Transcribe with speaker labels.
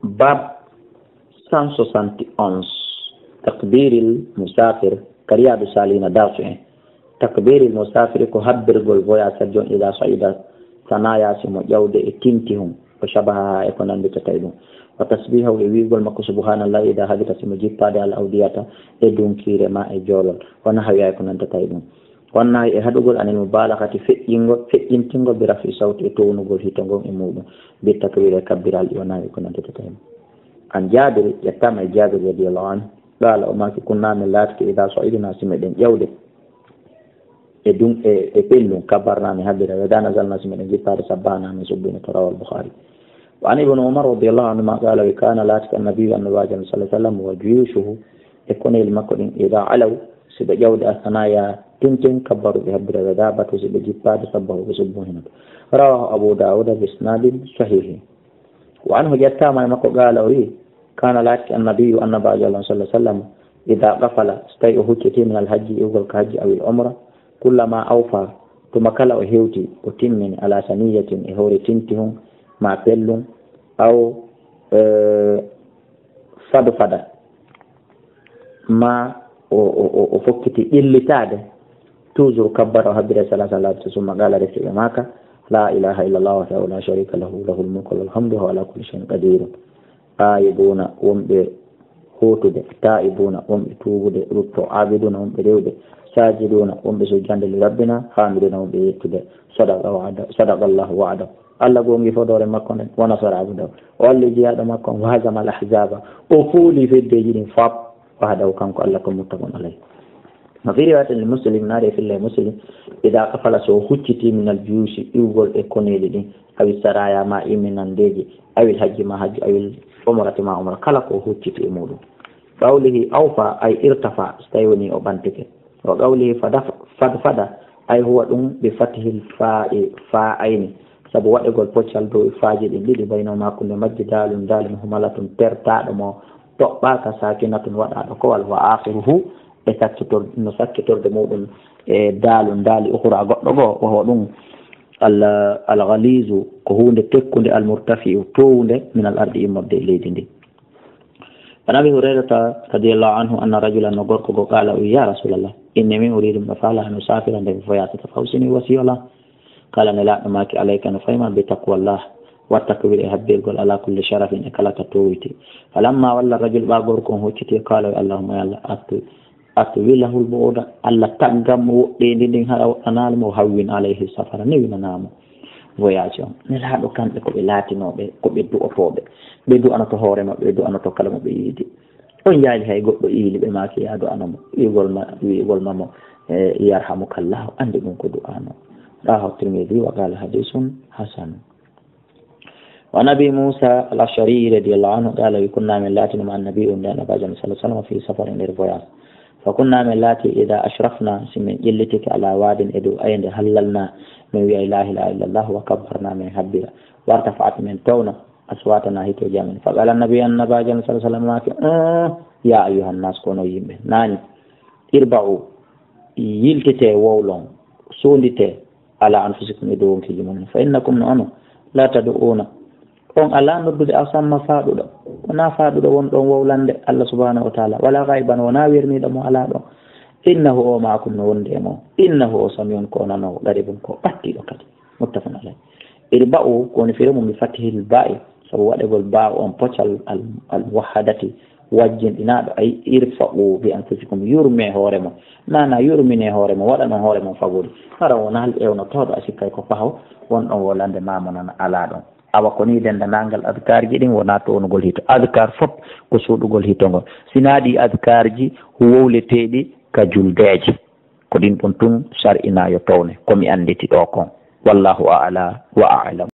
Speaker 1: باب 171 تكبير المسافر كرياد الصالحين دارسو تكبير المسافر كهبر قل بويا سجون إذا صعد ثنايا سمو يود تنتهم وشبهها يكون عند تتعلم وتسبيحه ويقول مكو سبحان الله إذا حدث سمو جيبا دي الأودية إدون كير ما إجولل ونحو يكون عند تتعلم wannan e hadugol anen mubalagati fe'intingo bi rafi sawti e townugol hitongo e mudum bi takbir kabbiral yona ko nante tatam an jabir yattama jabir radiyallahu anhu qala o ma kunna min latki idha sa'idna simeden yawde e dum e pellum kabarna mi habira wadana zalna simeden jippade sabbana mi subbina tarawal bukhari wa an ibn umar radiyallahu anhu ma qala wa kana latki an-nabiy sallallahu alaihi wasallam wa juyushuhu e konel makko din idha alaw sibe jawde asnaya تنتين كبروا بهبر الغدابة وزبجيبات صبه وسبوهنا رواه أبو داود بإسناد صحيح وعنه جاء ما يمكو قال كان لك النبي أن بعد الله صلى الله عليه وسلم إذا قفل استيئه كتير من الحج يوغل كهج أو العمرة كلما أوفى ثم كلا وهيوتي وتمن على سنية إهوري تنتهم مع بل أو فدفد ما وفكتي إلي تاده توزر كبر وهبر ثلاثة ثم قال رسول معك لا إله إلا الله وحده لا شريك له له الملك والحمد وعلى كل شيء قدير آيبون ومبهوتد تائبون ومبتوبد ركع عابدون ومبريود ساجدون ومبسجد لربنا حامدون ومبيتد صدق الله وعده الله قوم يفضل مكان ونصر عبده واللي جهاد مكان وهزم الأحزاب وفولي في الدجين فاب وهذا وكان الله متقون عليه وفي رواية المسلم ناري في الله مسلم إذا قفل سو خجتي من الجيوش يقول إكونيلي أو السرايا ما من انديجي أو الحج ما حج أو العمرة ما عمرة كلكو خجتي إمولو قوله أوفى أي ارتفع استيوني أو بانتك وقوله فدفد أي هو بفتح الفاء فاعين سبوا يقول بوشال دو فاجد اللي بينهما كل مجد دال همالة ترتع دمو تقباك ساكنة وضع قول وآخره sakkitor no sakkitorde muɗum e daali ukhra goɗɗo goo o hoɗum al-ghalizu ko hunde tekkude al-murtafi'u towde min al-ardi immorde e leydi ndi an abi hurairata radiyallahu anhu anna rajulan no gorko go qala ya rasulallah inni min uridu ma fala an usafira nde foyata fawsini wasiyala kala ne laɗɗo maki alayka no fayma bi taqwallah wattakbir e habbirgol ala kulli sharafin e kala ka towiti falamma walla rajul ɓa gorko on hocciti qala allahumma ya allah أطوله البعد الله تجمع دين هذا أنال مهون عليه السفر نبينا نامو voyage nelaɗo kamɓe ko ɓe laatinoɓe ko ɓe du'otoɓe ɓe du'anoto hoore maɓɓe ɓe du'anoto kala mo ɓe yiidi on jaali hay goɗɗo iili ɓe maaki yaadu anamo wiigol mamo yarhamukallahu andi ɗum ko du'ano rawahu tirmidhi wa qala hadithun hasan wa nabi musa al-ashari radiyallahu anhu qala kunna min latin ma an-nabiy sallallahu alaihi wasallam fi safarin voyage فكنا من لاتي إذا أشرفنا سمن جلتك على واد إدو أين هللنا من لا إله إلا الله وكبرنا من حبها وارتفعت من تونا أصواتنا هي تجامن فقال النبي صلى الله عليه وسلم يا أيها الناس كونوا يمه ناني اربعوا يلتتي وولون سولتي على أنفسكم يدوون في جمعنا فإنكم نعنوا لا تدعون on ala noddude asamma faaɗuɗo wona faaɗuɗo won ɗon wowlande Allah subhanahu wa ta'ala wala gayban wona werniɗo mo ala ɗon innahu o maakum no wonde e mo innahu o samion ko nanowo garibum ko ɓattiɗo kadi muttafaqun alayh irba'u koni fire mum bi fatihil ba'i sabu waɗegol ba'u on poccal al wahadati wajjinɗinaɗo ay irfa'u bi anfusikum yurme hoore mo nana yurmine hoore mo waɗa noon hoore mon fagori ara wona hal ewno tawɗo a sikkay ko fahaw won ɗon wolande mama nan ala ɗon awa ko ni dendanangal adkar ji ɗin wona townugol hito adkar fof ko suuɗugol hitongol sinaɗi adkar ji wowleteɗi ka juldeje ko ɗin ɗum tun sar'ina yo towne komi anditi ɗo kon wallahu a'la wa a'lam.